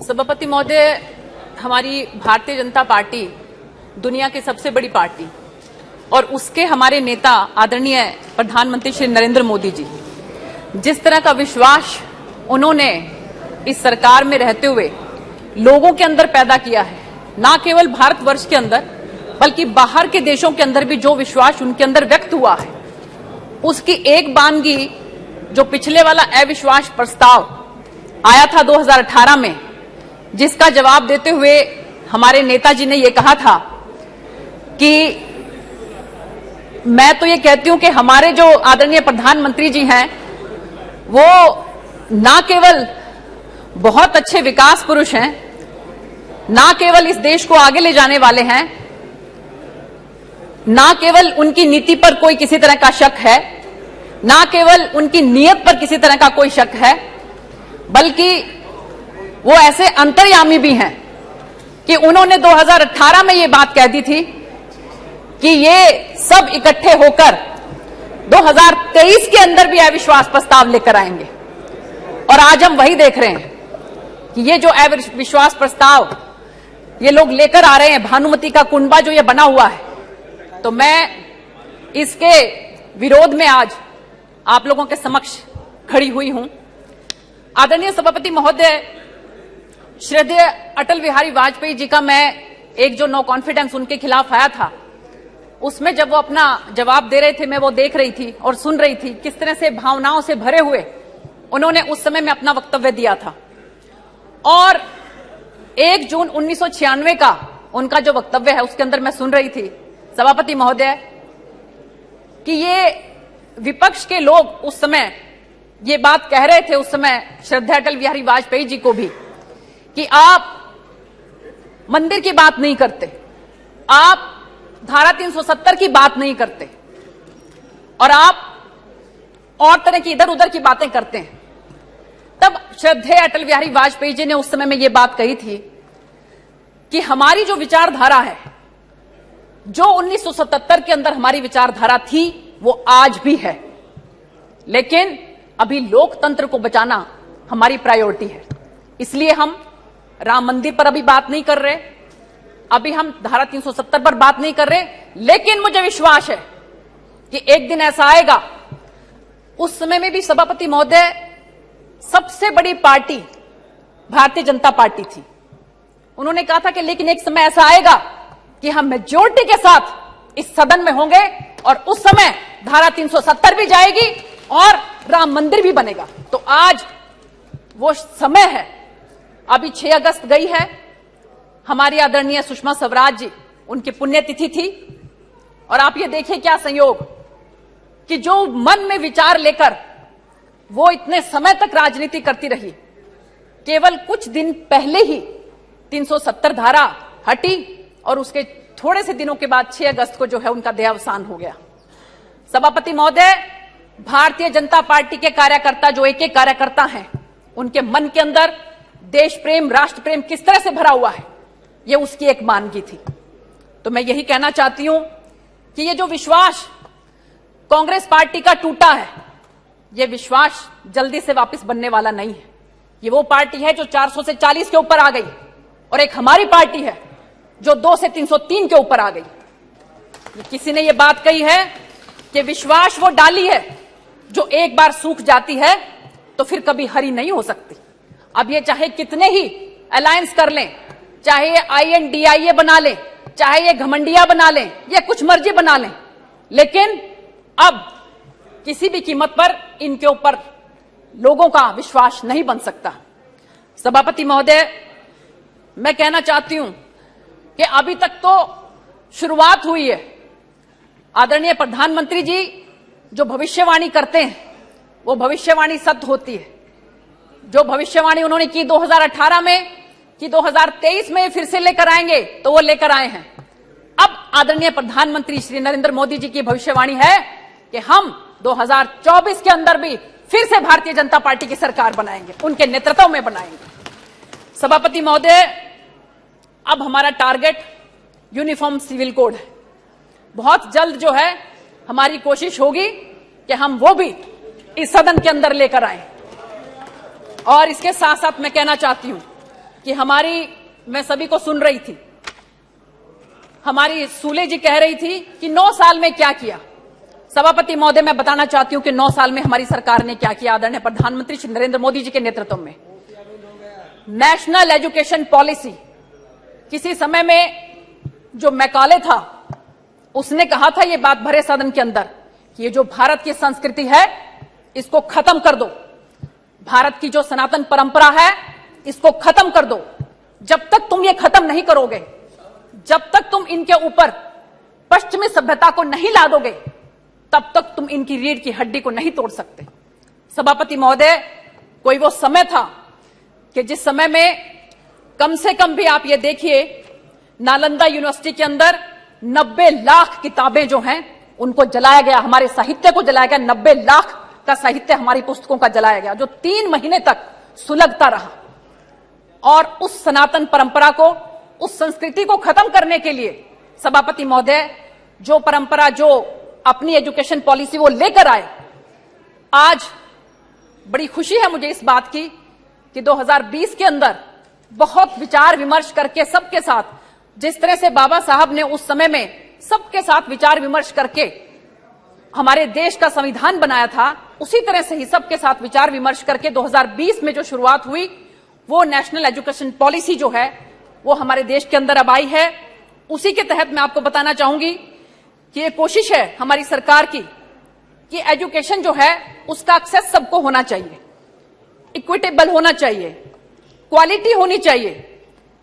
सभापति महोदय, हमारी भारतीय जनता पार्टी दुनिया की सबसे बड़ी पार्टी और उसके हमारे नेता आदरणीय प्रधानमंत्री श्री नरेंद्र मोदी जी, जिस तरह का विश्वास उन्होंने इस सरकार में रहते हुए लोगों के अंदर पैदा किया है, न केवल भारतवर्ष के अंदर बल्कि बाहर के देशों के अंदर भी जो विश्वास उनके अंदर व्यक्त हुआ है, उसकी एक बानगी जो पिछले वाला अविश्वास प्रस्ताव आया था 2018 में, जिसका जवाब देते हुए हमारे नेताजी ने यह कहा था कि मैं तो ये कहती हूं कि हमारे जो आदरणीय प्रधानमंत्री जी हैं वो ना केवल बहुत अच्छे विकास पुरुष हैं, ना केवल इस देश को आगे ले जाने वाले हैं, ना केवल उनकी नीति पर कोई किसी तरह का शक है, ना केवल उनकी नीयत पर किसी तरह का कोई शक है, बल्कि वो ऐसे अंतर्यामी भी हैं कि उन्होंने 2018 में ये बात कह दी थी कि ये सब इकट्ठे होकर 2023 के अंदर भी अविश्वास प्रस्ताव लेकर आएंगे। और आज हम वही देख रहे हैं कि ये जो अविश्वास प्रस्ताव ये लोग लेकर आ रहे हैं, भानुमति का कुंडा जो ये बना हुआ है, तो मैं इसके विरोध में आज आप लोगों के समक्ष खड़ी हुई हूं। आदरणीय सभापति महोदय, श्रद्धेय अटल बिहारी वाजपेयी जी का मैं एक जो नो कॉन्फिडेंस उनके खिलाफ आया था, उसमें जब वो अपना जवाब दे रहे थे, मैं वो देख रही थी और सुन रही थी किस तरह से भावनाओं से भरे हुए उन्होंने उस समय में अपना वक्तव्य दिया था। और 1 जून 1996 का उनका जो वक्तव्य है उसके अंदर मैं सुन रही थी सभापति महोदय कि ये विपक्ष के लोग उस समय ये बात कह रहे थे, उस समय श्रद्धेय अटल बिहारी वाजपेयी जी को भी, कि आप मंदिर की बात नहीं करते, आप धारा 370 की बात नहीं करते और आप और तरह की इधर उधर की बातें करते हैं। तब श्रद्धेय अटल बिहारी वाजपेयी जी ने उस समय में यह बात कही थी कि हमारी जो विचारधारा है, जो 1977 के अंदर हमारी विचारधारा थी, वो आज भी है, लेकिन अभी लोकतंत्र को बचाना हमारी प्रायोरिटी है। इसलिए हम राम मंदिर पर अभी बात नहीं कर रहे, अभी हम धारा 370 पर बात नहीं कर रहे, लेकिन मुझे विश्वास है कि एक दिन ऐसा आएगा, उस समय में भी सभापति महोदय सबसे बड़ी पार्टी भारतीय जनता पार्टी थी। उन्होंने कहा था कि लेकिन एक समय ऐसा आएगा कि हम मेजॉरिटी के साथ इस सदन में होंगे और उस समय धारा 370 भी जाएगी और राम मंदिर भी बनेगा। तो आज वो समय है। अभी 6 अगस्त गई है, हमारी आदरणीय सुषमा स्वराज जी, उनकी पुण्यतिथि थी, और आप ये देखिए क्या संयोग कि जो मन में विचार लेकर वो इतने समय तक राजनीति करती रही, केवल कुछ दिन पहले ही 370 धारा हटी और उसके थोड़े से दिनों के बाद 6 अगस्त को जो है उनका देहावसान हो गया। सभापति महोदय, भारतीय जनता पार्टी के कार्यकर्ता, जो एक एक कार्यकर्ता हैं, उनके मन के अंदर देश प्रेम, राष्ट्र प्रेम किस तरह से भरा हुआ है, ये उसकी एक मानगी थी। तो मैं यही कहना चाहती हूं कि ये जो विश्वास कांग्रेस पार्टी का टूटा है, ये विश्वास जल्दी से वापस बनने वाला नहीं है। ये वो पार्टी है जो 400 से 40 के ऊपर आ गई, और एक हमारी पार्टी है जो 2 से 303 के ऊपर आ गई। किसी ने ये बात कही है कि विश्वास वो डाली है जो एक बार सूख जाती है तो फिर कभी हरी नहीं हो सकती। अब ये चाहे कितने ही अलायंस कर लें, चाहे ये INDIA बना लें, चाहे ये घमंडिया बना लें, या कुछ मर्जी बना लें, लेकिन अब किसी भी कीमत पर इनके ऊपर लोगों का विश्वास नहीं बन सकता। सभापति महोदय, मैं कहना चाहती हूं कि अभी तक तो शुरुआत हुई है। आदरणीय प्रधानमंत्री जी जो भविष्यवाणी करते हैं वो भविष्यवाणी सत्य होती है। जो भविष्यवाणी उन्होंने की 2018 में कि 2023 में फिर से लेकर आएंगे, तो वो लेकर आए हैं। अब आदरणीय प्रधानमंत्री श्री नरेंद्र मोदी जी की भविष्यवाणी है कि हम 2024 के अंदर भी फिर से भारतीय जनता पार्टी की सरकार बनाएंगे, उनके नेतृत्व में बनाएंगे। सभापति महोदय, अब हमारा टारगेट यूनिफॉर्म सिविल कोड है। बहुत जल्द जो है हमारी कोशिश होगी कि हम वो भी इस सदन के अंदर लेकर आए। और इसके साथ साथ मैं कहना चाहती हूं कि मैं सभी को सुन रही थी, हमारी सूले जी कह रही थी कि 9 साल में क्या किया। सभापति महोदय, मैं बताना चाहती हूं कि 9 साल में हमारी सरकार ने क्या किया। आदरणीय प्रधानमंत्री श्री नरेंद्र मोदी जी के नेतृत्व में नेशनल एजुकेशन पॉलिसी, किसी समय में जो मैकाले था उसने कहा था ये बात भरे सदन के अंदर कि ये जो भारत की संस्कृति है इसको खत्म कर दो, भारत की जो सनातन परंपरा है इसको खत्म कर दो। जब तक तुम ये खत्म नहीं करोगे, जब तक तुम इनके ऊपर पश्चिमी सभ्यता को नहीं ला दोगे, तब तक तुम इनकी रीढ़ की हड्डी को नहीं तोड़ सकते। सभापति महोदय, कोई वो समय था कि जिस समय में कम से कम भी आप ये देखिए, नालंदा यूनिवर्सिटी के अंदर 90 लाख किताबें जो हैं उनको जलाया गया, हमारे साहित्य को जलाया गया। 90 लाख का साहित्य हमारी पुस्तकों का जलाया गया, जो 3 महीने तक सुलगता रहा। और उस सनातन परंपरा को, उस संस्कृति को खत्म करने के लिए सभापति महोदय जो परंपरा, जो अपनी एजुकेशन पॉलिसी वो लेकर आए, आज बड़ी खुशी है मुझे इस बात की कि 2020 के अंदर बहुत विचार विमर्श करके सबके साथ, जिस तरह से बाबा साहब ने उस समय में सबके साथ विचार विमर्श करके हमारे देश का संविधान बनाया था, उसी तरह से ही सबके साथ विचार विमर्श करके 2020 में जो शुरुआत हुई वो नेशनल एजुकेशन पॉलिसी जो है वो हमारे देश के अंदर अब आई है। उसी के तहत मैं आपको बताना चाहूंगी कि ये कोशिश है हमारी सरकार की कि एजुकेशन जो है उसका एक्सेस सबको होना चाहिए, इक्विटेबल होना चाहिए, क्वालिटी होनी चाहिए,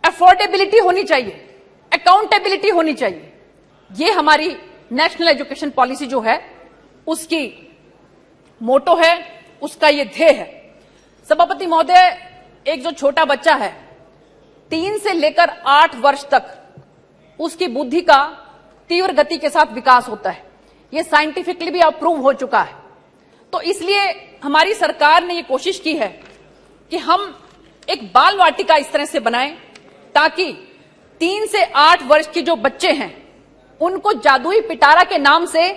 अफोर्डेबिलिटी होनी चाहिए, अकाउंटेबिलिटी होनी चाहिए। ये हमारी नेशनल एजुकेशन पॉलिसी जो है उसकी मोटो है, उसका ये ध्येय है। सभापति महोदय, एक जो छोटा बच्चा है 3 से लेकर 8 वर्ष तक उसकी बुद्धि का तीव्र गति के साथ विकास होता है, ये साइंटिफिकली भी अप्रूव हो चुका है। तो इसलिए हमारी सरकार ने ये कोशिश की है कि हम एक बाल वाटिका इस तरह से बनाएं ताकि 3 से 8 वर्ष के जो बच्चे हैं उनको जादुई पिटारा के नाम से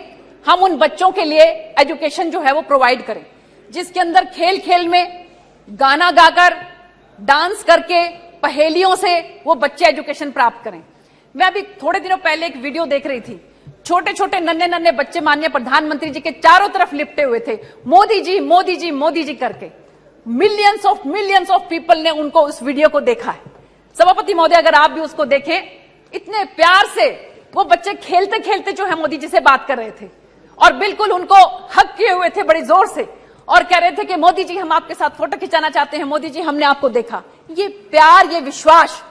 हम उन बच्चों के लिए एजुकेशन जो है वो प्रोवाइड करें, जिसके अंदर खेल खेल में गाना गाकर, डांस करके, पहेलियों से वो बच्चे एजुकेशन प्राप्त करें। मैं अभी थोड़े दिनों पहले एक वीडियो देख रही थी, छोटे छोटे नन्हे नन्हे बच्चे माननीय प्रधानमंत्री जी के चारों तरफ लिपटे हुए थे, मोदी जी मोदी जी मोदी जी करके। मिलियंस ऑफ पीपल ने उनको उस वीडियो को देखा है। सभापति महोदय, अगर आप भी उसको देखें, इतने प्यार से वो बच्चे खेलते खेलते जो है मोदी जी से बात कर रहे थे और बिल्कुल उनको हक किए हुए थे बड़ी जोर से और कह रहे थे कि मोदी जी हम आपके साथ फोटो खिंचाना चाहते हैं, मोदी जी हमने आपको देखा। ये प्यार, ये विश्वास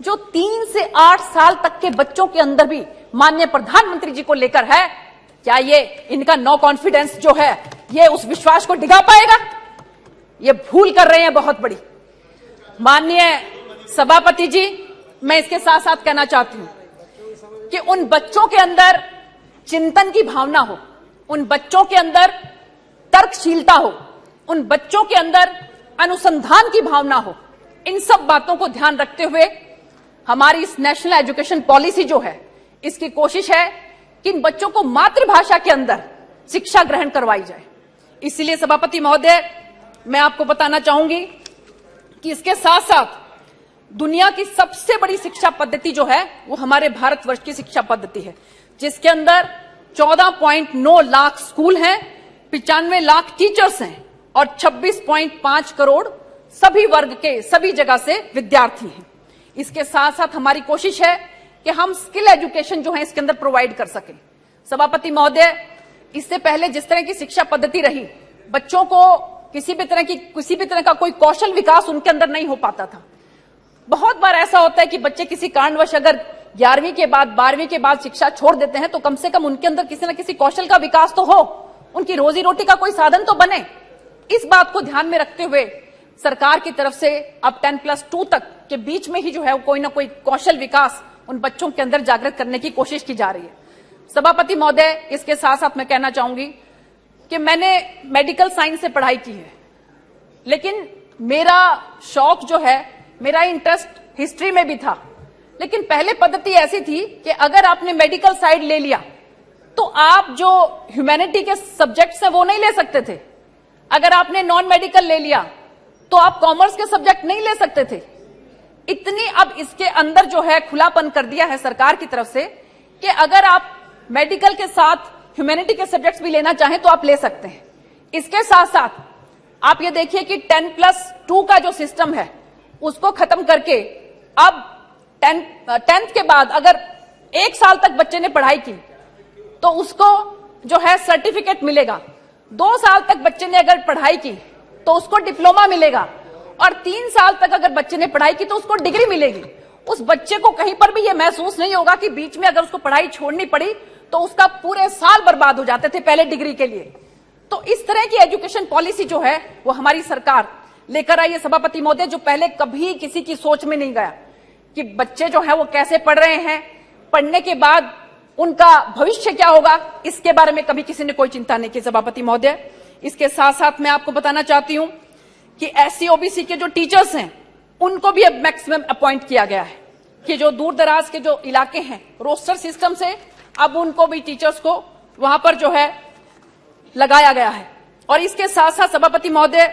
जो 3 से 8 साल तक के बच्चों के अंदर भी माननीय प्रधानमंत्री जी को लेकर है, क्या ये इनका नो कॉन्फिडेंस जो है ये उस विश्वास को डिगा पाएगा? ये भूल कर रहे हैं बहुत बड़ी। माननीय सभापति जी, मैं इसके साथ साथ कहना चाहती हूं कि उन बच्चों के अंदर चिंतन की भावना हो, उन बच्चों के अंदर तर्कशीलता हो, उन बच्चों के अंदर अनुसंधान की भावना हो। इन सब बातों को ध्यान रखते हुए हमारी इस नेशनल एजुकेशन पॉलिसी जो है, इसकी कोशिश है कि इन बच्चों को मातृभाषा के अंदर शिक्षा ग्रहण करवाई जाए। इसलिए सभापति महोदय, मैं आपको बताना चाहूंगी कि इसके साथ साथ दुनिया की सबसे बड़ी शिक्षा पद्धति जो है वो हमारे भारतवर्ष की शिक्षा पद्धति है, जिसके अंदर 14.9 लाख स्कूल हैं, 95 लाख टीचर्स हैं और 26.5 करोड़ सभी वर्ग के, सभी जगह से विद्यार्थी हैं। इसके साथ साथ हमारी कोशिश है कि हम स्किल एजुकेशन जो है इसके अंदर प्रोवाइड कर सकें। सभापति महोदय, इससे पहले जिस तरह की शिक्षा पद्धति रही, बच्चों को किसी भी तरह का कोई कौशल विकास उनके अंदर नहीं हो पाता था। बहुत बार ऐसा होता है कि बच्चे किसी कारणवश अगर 11वीं के बाद 12वीं के बाद शिक्षा छोड़ देते हैं तो कम से कम उनके अंदर किसी न किसी कौशल का विकास तो हो, उनकी रोजी रोटी का कोई साधन तो बने। इस बात को ध्यान में रखते हुए सरकार की तरफ से अब 10+2 तक के बीच में ही जो है कोई ना कोई कौशल विकास उन बच्चों के अंदर जागृत करने की कोशिश की जा रही है। सभापति महोदय, इसके साथ साथ मैं कहना चाहूंगी कि मैंने मेडिकल साइंस से पढ़ाई की है, लेकिन मेरा शौक जो है, मेरा इंटरेस्ट हिस्ट्री में भी था। लेकिन पहले पद्धति ऐसी थी कि अगर आपने मेडिकल साइड ले लिया तो आप जो ह्यूमैनिटी के सब्जेक्ट्स हैं वो नहीं ले सकते थे। अगर आपने नॉन मेडिकल ले लिया तो आप कॉमर्स के सब्जेक्ट नहीं ले सकते थे। इतनी अब इसके अंदर जो है खुलापन कर दिया है सरकार की तरफ से कि अगर आप मेडिकल के साथ ह्यूमैनिटी के सब्जेक्ट्स भी लेना चाहें तो आप ले सकते हैं। इसके साथ साथ आप ये देखिए कि 10+2 का जो सिस्टम है उसको खत्म करके अब 10th के बाद अगर 1 साल तक बच्चे ने पढ़ाई की तो उसको जो है सर्टिफिकेट मिलेगा। 2 साल तक बच्चे ने अगर पढ़ाई की तो उसको डिप्लोमा मिलेगा और 3 साल तक अगर बच्चे ने पढ़ाई की तो उसको डिग्री मिलेगी। उस बच्चे को कहीं पर भी यह महसूस नहीं होगा कि बीच में अगर उसको पढ़ाई छोड़नी पड़ी तो उसका पूरे साल बर्बाद हो जाते थे पहले डिग्री के लिए। तो इस तरह की एजुकेशन पॉलिसी जो है वो हमारी सरकार लेकर आई है सभापति महोदय, जो पहले कभी किसी की सोच में नहीं गया कि बच्चे जो है वो कैसे पढ़ रहे हैं, पढ़ने के बाद उनका भविष्य क्या होगा, इसके बारे में कभी किसी ने कोई चिंता नहीं की सभापति महोदय। इसके साथ साथ मैं आपको बताना चाहती हूं कि एससी ओबीसी के जो टीचर्स हैं उनको भी अब मैक्सिमम अपॉइंट किया गया है कि जो दूर दराज के जो इलाके हैं रोस्टर सिस्टम से अब उनको भी टीचर्स को वहां पर जो है लगाया गया है। और इसके साथ साथ सभापति महोदय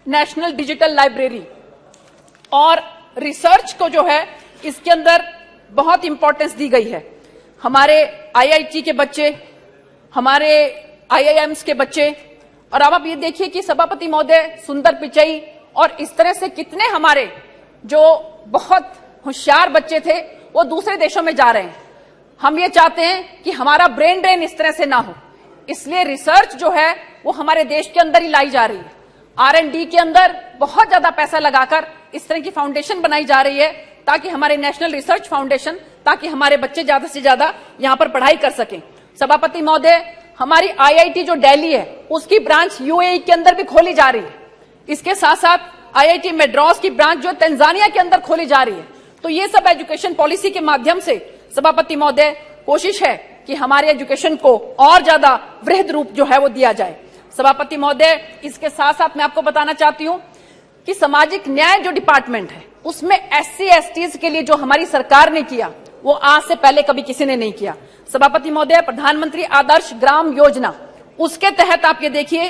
नेशनल डिजिटल लाइब्रेरी और रिसर्च को जो है इसके अंदर बहुत इंपॉर्टेंस दी गई है। हमारे आईआईटी के बच्चे, हमारे आईआईएम्स के बच्चे, और अब आप ये देखिए कि सभापति महोदय सुंदर पिचई और इस तरह से कितने हमारे जो बहुत होशियार बच्चे थे वो दूसरे देशों में जा रहे हैं। हम ये चाहते हैं कि हमारा ब्रेन ड्रेन इस तरह से ना हो, इसलिए रिसर्च जो है वो हमारे देश के अंदर ही लाई जा रही है। R&D के अंदर बहुत ज्यादा पैसा लगाकर इस तरह की फाउंडेशन बनाई जा रही है ताकि हमारे नेशनल रिसर्च फाउंडेशन, ताकि हमारे बच्चे ज्यादा से ज्यादा यहां पर पढ़ाई कर सकें। सभापति महोदय, हमारी आईआईटी जो दिल्ली है उसकी ब्रांच यूएई के अंदर भी खोली जा रही है। इसके साथ साथ आईआईटी मद्रास की ब्रांच जो तंजानिया के अंदर खोली जा रही है। तो ये सब एजुकेशन पॉलिसी के माध्यम से सभापति महोदय कोशिश है कि हमारे एजुकेशन को और ज्यादा वृहद रूप जो है वो दिया जाए। सभापति महोदय, इसके साथ साथ मैं आपको बताना चाहती हूं कि सामाजिक न्याय जो डिपार्टमेंट है उसमें एससी एसटीज के लिए जो हमारी सरकार ने किया वो आज से पहले कभी किसी ने नहीं किया। सभापति महोदय, प्रधानमंत्री आदर्श ग्राम योजना, उसके तहत आप ये देखिए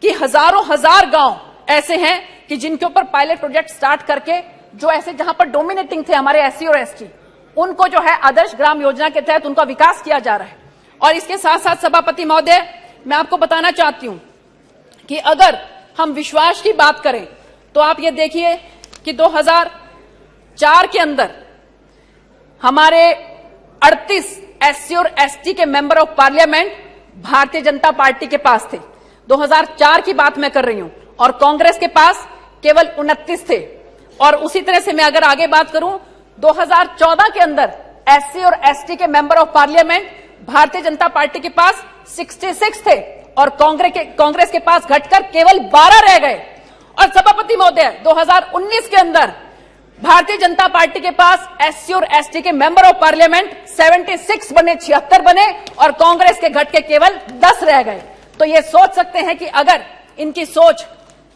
कि हजारों हजार गांव ऐसे हैं कि जिनके ऊपर पायलट प्रोजेक्ट स्टार्ट करके जो ऐसे जहां पर डोमिनेटिंग थे हमारे एससी और एसटी, उनको जो है आदर्श ग्राम योजना के तहत उनका विकास किया जा रहा है। और इसके साथ साथ सभापति महोदय, मैं आपको बताना चाहती हूं कि अगर हम विश्वास की बात करें तो आप ये देखिए कि 2004 के अंदर हमारे 38 एससी और एसटी के member of parliament Bharatiya Janata party के पास थे। 2004 की बात मैं कर रही हूं, और कांग्रेस के पास केवल 29 थे। और उसी तरह से मैं अगर आगे बात करूं, 2014 के अंदर एससी और एसटी के member of parliament Bharatiya Janata party के पास 66 थे और कांग्रेस के पास घटकर केवल 12 रह गए। और सभापति महोदय, 2019 के अंदर भारतीय जनता पार्टी के पास एससी और एसटी के मेंबर ऑफ पार्लियामेंट 76 बने, 76 बने, और कांग्रेस के घट के केवल 10 रह गए। तो ये सोच सकते हैं कि अगर इनकी सोच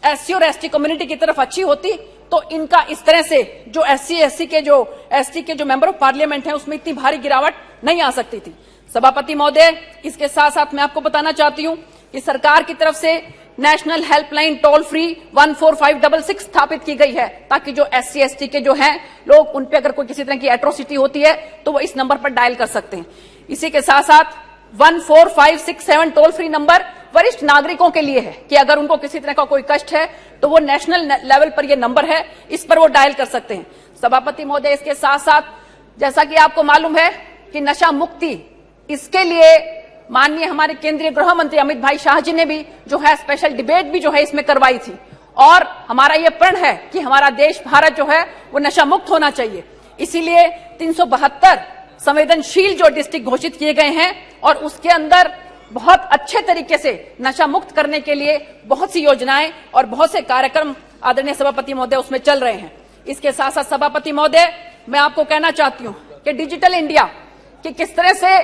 एससी और एसटी कम्युनिटी की तरफ अच्छी होती तो इनका इस तरह से जो एससी एसटी के जो मेंबर ऑफ पार्लियामेंट है उसमें इतनी भारी गिरावट नहीं आ सकती थी। सभापति महोदय, इसके साथ साथ मैं आपको बताना चाहती हूं कि सरकार की तरफ से नेशनल हेल्पलाइन टोल फ्री 14566 स्थापित की गई है ताकि जो एससी एसटी के जो हैं लोग, उन पे अगर कोई किसी तरह की एट्रोसिटी होती है तो वो इस नंबर पर डायल कर सकते हैं। इसी के साथ साथ 14567 टोल फ्री नंबर वरिष्ठ नागरिकों के लिए है कि अगर उनको किसी तरह का कोई कष्ट है तो वो नेशनल लेवल पर ये नंबर है, इस पर वो डायल कर सकते हैं। सभापति महोदय, इसके साथ साथ जैसा कि आपको मालूम है कि नशा मुक्ति, इसके लिए माननीय हमारे केंद्रीय गृह मंत्री अमित भाई शाह जी ने भी जो है स्पेशल डिबेट भी जो है इसमें करवाई थी। और हमारा ये प्रण है कि हमारा देश भारत जो है वो नशा मुक्त होना चाहिए। इसीलिए 372 संवेदनशील जो डिस्ट्रिक्ट घोषित किए गए हैं और उसके अंदर बहुत अच्छे तरीके से नशा मुक्त करने के लिए बहुत सी योजनाएं और बहुत से कार्यक्रम आदरणीय सभापति महोदय उसमें चल रहे हैं। इसके साथ साथ सभापति महोदय, मैं आपको कहना चाहती हूं कि डिजिटल इंडिया कि किस तरह से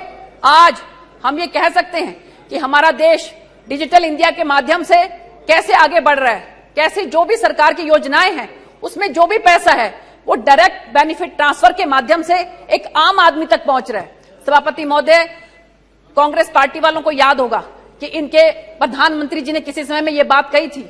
आज हम ये कह सकते हैं कि हमारा देश डिजिटल इंडिया के माध्यम से कैसे आगे बढ़ रहा है, कैसे जो भी सरकार की योजनाएं हैं उसमें जो भी पैसा है वो डायरेक्ट बेनिफिट ट्रांसफर के माध्यम से एक आम आदमी तक पहुंच रहा है। सभापति महोदय, कांग्रेस पार्टी वालों को याद होगा कि इनके प्रधानमंत्री जी ने किसी समय में ये बात कही थी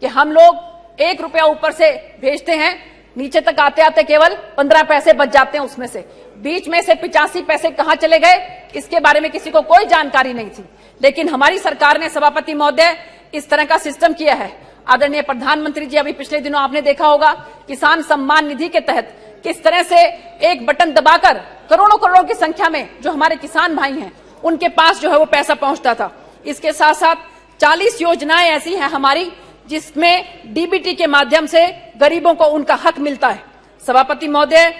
कि हम लोग 1 रुपया ऊपर से भेजते हैं नीचे तक आते आते केवल 15 पैसे बच जाते हैं उसमें से। बीच में से 85 पैसे कहां चले गए, इसके बारे में किसी को कोई जानकारी नहीं थी। लेकिन हमारी सरकार ने, सभापति महोदय, इस तरह का सिस्टम किया है। आदरणीय प्रधानमंत्री जी, अभी पिछले दिनों आपने देखा होगा किसान सम्मान निधि के तहत किस तरह से एक बटन दबाकर करोड़ों करोड़ों की संख्या में जो हमारे किसान भाई हैं उनके पास जो है वो पैसा पहुंचता था। इसके साथ साथ 40 योजनाएं ऐसी हैं हमारी जिसमें डीबीटी के माध्यम से गरीबों को उनका हक मिलता है। सभापति महोदय,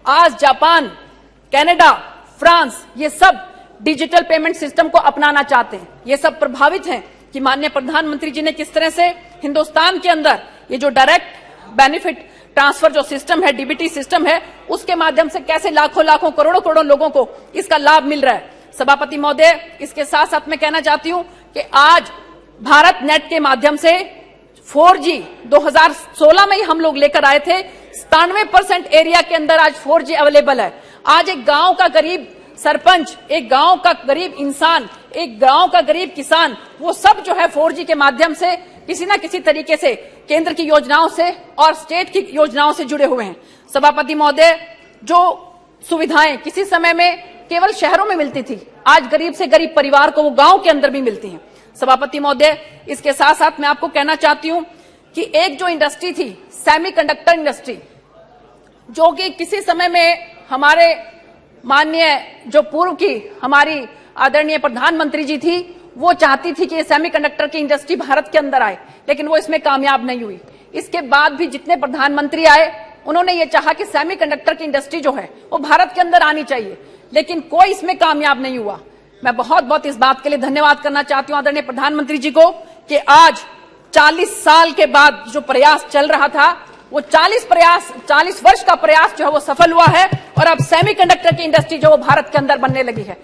आज जापान, कनाडा, फ्रांस ये सब डिजिटल पेमेंट सिस्टम को अपनाना चाहते हैं। ये सब प्रभावित हैं कि माननीय प्रधानमंत्री जी ने किस तरह से हिंदुस्तान के अंदर ये जो डायरेक्ट बेनिफिट ट्रांसफर जो सिस्टम है, डीबीटी सिस्टम है, उसके माध्यम से कैसे लाखों लाखों करोड़ों करोड़ों लोगों को इसका लाभ मिल रहा है। सभापति महोदय, इसके साथ साथ मैं कहना चाहती हूं कि आज भारत नेट के माध्यम से 4G 2016 में ही हम लोग लेकर आए थे। 97% एरिया के अंदर आज 4G अवेलेबल है। आज एक गांव का गरीब सरपंच, एक गांव का गरीब इंसान, एक गांव का गरीब किसान, वो सब जो है 4G के माध्यम से किसी न किसी तरीके से केंद्र की योजनाओं से और स्टेट की योजनाओं से जुड़े हुए हैं। सभापति महोदय, जो सुविधाएं किसी समय में केवल शहरों में मिलती थी, आज गरीब से गरीब परिवार को वो गांव के अंदर भी मिलती हैं। सभापति महोदय, इसके साथ साथ मैं आपको कहना चाहती हूं कि एक जो इंडस्ट्री थी, सेमीकंडक्टर इंडस्ट्री, जो कि किसी समय में हमारे माननीय जो पूर्व की हमारी आदरणीय प्रधानमंत्री जी थी, वो चाहती थी कि ये सेमीकंडक्टर की इंडस्ट्री भारत के अंदर आए, लेकिन वो इसमें कामयाब नहीं हुई। इसके बाद भी जितने प्रधानमंत्री आए, उन्होंने ये चाहा कि सेमीकंडक्टर की इंडस्ट्री जो है वो भारत के अंदर आनी चाहिए, लेकिन कोई इसमें कामयाब नहीं हुआ। मैं बहुत बहुत इस बात के लिए धन्यवाद करना चाहती हूं आदरणीय प्रधानमंत्री जी को कि आज 40 साल के बाद जो प्रयास चल रहा था, वो 40 वर्ष का प्रयास जो है वो सफल हुआ है और अब सेमीकंडक्टर की इंडस्ट्री जो वो भारत के अंदर बनने लगी है।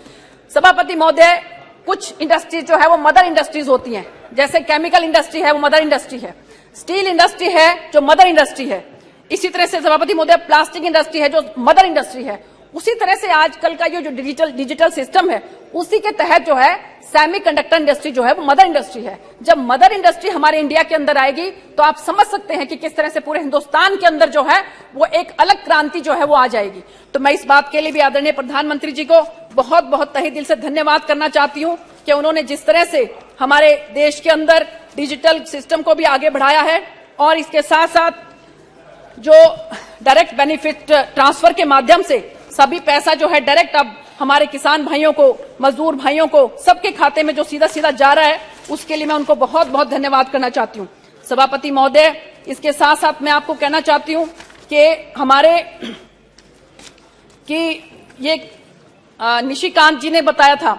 सभापति महोदय, कुछ इंडस्ट्री जो है वो मदर इंडस्ट्रीज होती हैं, जैसे केमिकल इंडस्ट्री है वो मदर इंडस्ट्री है, स्टील इंडस्ट्री है जो मदर इंडस्ट्री है, इसी तरह से सभापति महोदय प्लास्टिक इंडस्ट्री है जो मदर इंडस्ट्री है। उसी तरह से आजकल का ये जो डिजिटल सिस्टम है, उसी के तहत जो है सेमीकंडक्टर इंडस्ट्री जो है वो मदर इंडस्ट्री है। जब मदर इंडस्ट्री हमारे इंडिया के अंदर आएगी तो आप समझ सकते हैं कि किस तरह से पूरे हिंदुस्तान के अंदर जो है वो एक अलग क्रांति जो है वो आ जाएगी। तो मैं इस बात के लिए भी आदरणीय प्रधानमंत्री जी को बहुत बहुत तहे दिल से धन्यवाद करना चाहती हूं कि उन्होंने जिस तरह से हमारे देश के अंदर डिजिटल सिस्टम को भी आगे बढ़ाया है और इसके साथ साथ जो डायरेक्ट बेनिफिट ट्रांसफर के माध्यम से सभी पैसा जो है डायरेक्ट अब हमारे किसान भाइयों को, मजदूर भाइयों को, सबके खाते में जो सीधा सीधा जा रहा है, उसके लिए मैं उनको बहुत बहुत धन्यवाद करना चाहती हूं। सभापति महोदय, इसके साथ साथ मैं आपको कहना चाहती हूं कि ये निशिकांत जी ने बताया था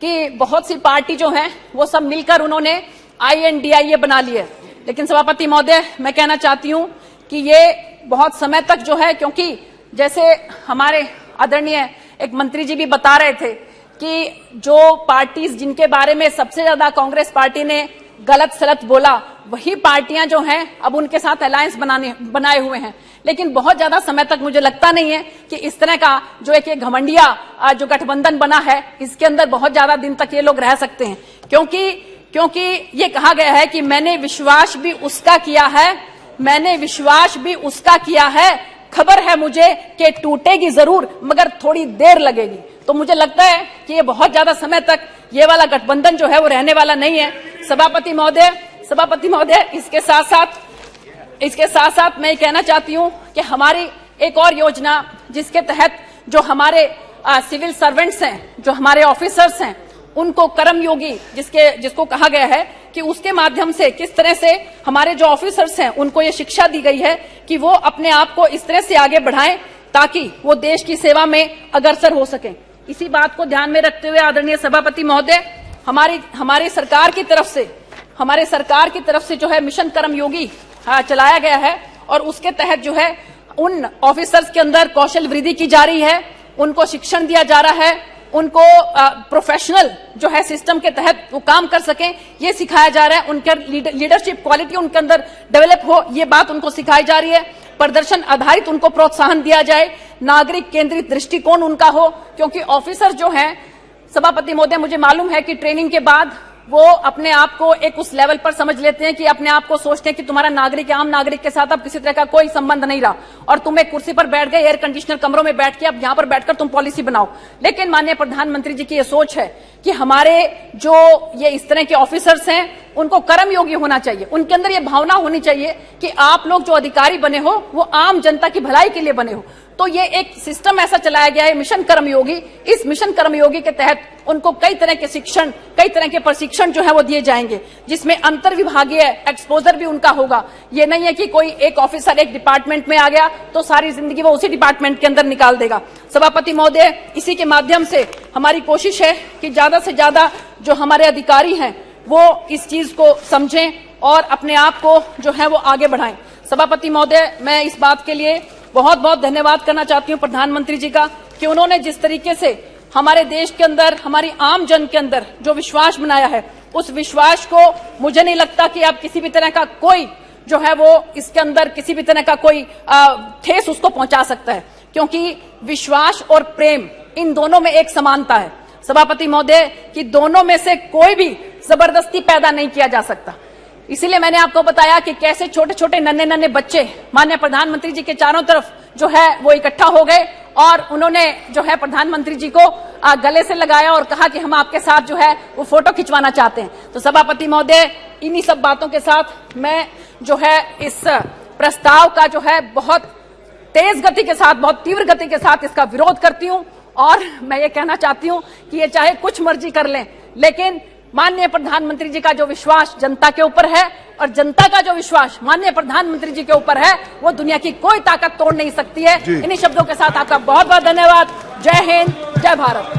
कि बहुत सी पार्टी जो है वो सब मिलकर उन्होंने INDIA बना ली है, लेकिन सभापति महोदय मैं कहना चाहती हूं कि ये बहुत समय तक जो है, क्योंकि जैसे हमारे आदरणीय एक मंत्री जी भी बता रहे थे कि जो पार्टीज जिनके बारे में सबसे ज्यादा कांग्रेस पार्टी ने गलत सलत बोला, वही पार्टियां जो हैं अब उनके साथ अलायंस बनाए हुए हैं। लेकिन बहुत ज्यादा समय तक मुझे लगता नहीं है कि इस तरह का जो एक घमंडिया जो गठबंधन बना है, इसके अंदर बहुत ज्यादा दिन तक ये लोग रह सकते हैं, क्योंकि ये कहा गया है कि मैंने विश्वास भी उसका किया है, खबर है मुझे कि टूटेगी जरूर मगर थोड़ी देर लगेगी। तो मुझे लगता है कि ये बहुत ज्यादा समय तक ये वाला गठबंधन जो है वो रहने वाला नहीं है। सभापति महोदय, इसके साथ साथ मैं कहना चाहती हूं कि हमारी एक और योजना जिसके तहत जो हमारे सिविल सर्वेंट्स हैं, जो हमारे ऑफिसर्स हैं, उनको कर्मयोगी जिसको कहा गया है कि उसके माध्यम से किस तरह से हमारे जो ऑफिसर्स हैं उनको ये शिक्षा दी गई है कि वो अपने आप को इस तरह से आगे बढ़ाएं ताकि वो देश की सेवा में अग्रसर हो सकें। इसी बात को ध्यान में रखते हुए आदरणीय सभापति महोदय, हमारी सरकार की तरफ से जो है मिशन कर्मयोगी चलाया गया है और उसके तहत जो है उन ऑफिसर्स के अंदर कौशल वृद्धि की जा रही है, उनको शिक्षण दिया जा रहा है, उनको प्रोफेशनल जो है सिस्टम के तहत वो काम कर सकें, ये सिखाया जा रहा है। उनके लीडरशिप क्वालिटी उनके अंदर डेवलप हो, ये बात उनको सिखाई जा रही है। प्रदर्शन आधारित उनको प्रोत्साहन दिया जाए, नागरिक केंद्रित दृष्टिकोण उनका हो, क्योंकि ऑफिसर जो है सभापति महोदय, मुझे मालूम है कि ट्रेनिंग के बाद वो अपने आप को एक उस लेवल पर समझ लेते हैं कि अपने आप को सोचते हैं कि तुम्हारा नागरिक, आम नागरिक के साथ अब किसी तरह का कोई संबंध नहीं रहा और तुम एक कुर्सी पर बैठ गए, एयर कंडीशनर कमरों में बैठ के अब यहां पर बैठकर तुम पॉलिसी बनाओ। लेकिन माननीय प्रधानमंत्री जी की ये सोच है कि हमारे जो ये इस तरह के ऑफिसर्स हैं उनको कर्मयोगी होना चाहिए, उनके अंदर ये भावना होनी चाहिए कि आप लोग जो अधिकारी बने हो वो आम जनता की भलाई के लिए बने हो। तो ये एक सिस्टम ऐसा चलाया गया है मिशन कर्मयोगी। इस मिशन कर्मयोगी के तहत उनको कई तरह के शिक्षण, कई तरह के प्रशिक्षण जो है वो दिए जाएंगे, जिसमें अंतर विभागीय एक्सपोजर भी उनका होगा। ये नहीं है कि कोई एक ऑफिसर एक डिपार्टमेंट में आ गया तो सारी जिंदगी वो उसी डिपार्टमेंट के अंदर निकाल देगा। सभापति महोदय, इसी के माध्यम से हमारी कोशिश है कि ज्यादा से ज्यादा जो हमारे अधिकारी हैं वो इस चीज को समझें और अपने आप को जो है वो आगे बढ़ाएं। सभापति महोदय, मैं इस बात के लिए बहुत बहुत धन्यवाद करना चाहती हूं प्रधानमंत्री जी का कि उन्होंने जिस तरीके से हमारे देश के अंदर, हमारी आम जन के अंदर जो विश्वास बनाया है, उस विश्वास को मुझे नहीं लगता कि आप किसी भी तरह का कोई जो है वो इसके अंदर किसी भी तरह का कोई ठेस उसको पहुंचा सकता है, क्योंकि विश्वास और प्रेम इन दोनों में एक समानता है सभापति महोदय, कि दोनों में से कोई भी जबरदस्ती पैदा नहीं किया जा सकता। इसीलिए मैंने आपको बताया कि कैसे छोटे छोटे नन्हे नन्हे बच्चे माननीय प्रधानमंत्री जी के चारों तरफ जो है वो इकट्ठा हो गए और उन्होंने जो है प्रधानमंत्री जी को गले से लगाया और कहा कि हम आपके साथ जो है वो फोटो खिंचवाना चाहते हैं। तो सभापति महोदय, इन्हीं सब बातों के साथ मैं जो है इस प्रस्ताव का जो है बहुत तेज गति के साथ, बहुत तीव्र गति के साथ इसका विरोध करती हूं और मैं ये कहना चाहती हूं कि ये चाहे कुछ मर्जी कर लें, लेकिन माननीय प्रधानमंत्री जी का जो विश्वास जनता के ऊपर है और जनता का जो विश्वास माननीय प्रधानमंत्री जी के ऊपर है वो दुनिया की कोई ताकत तोड़ नहीं सकती है। इन्हीं शब्दों के साथ आपका बहुत बहुत धन्यवाद। जय हिंद, जय भारत।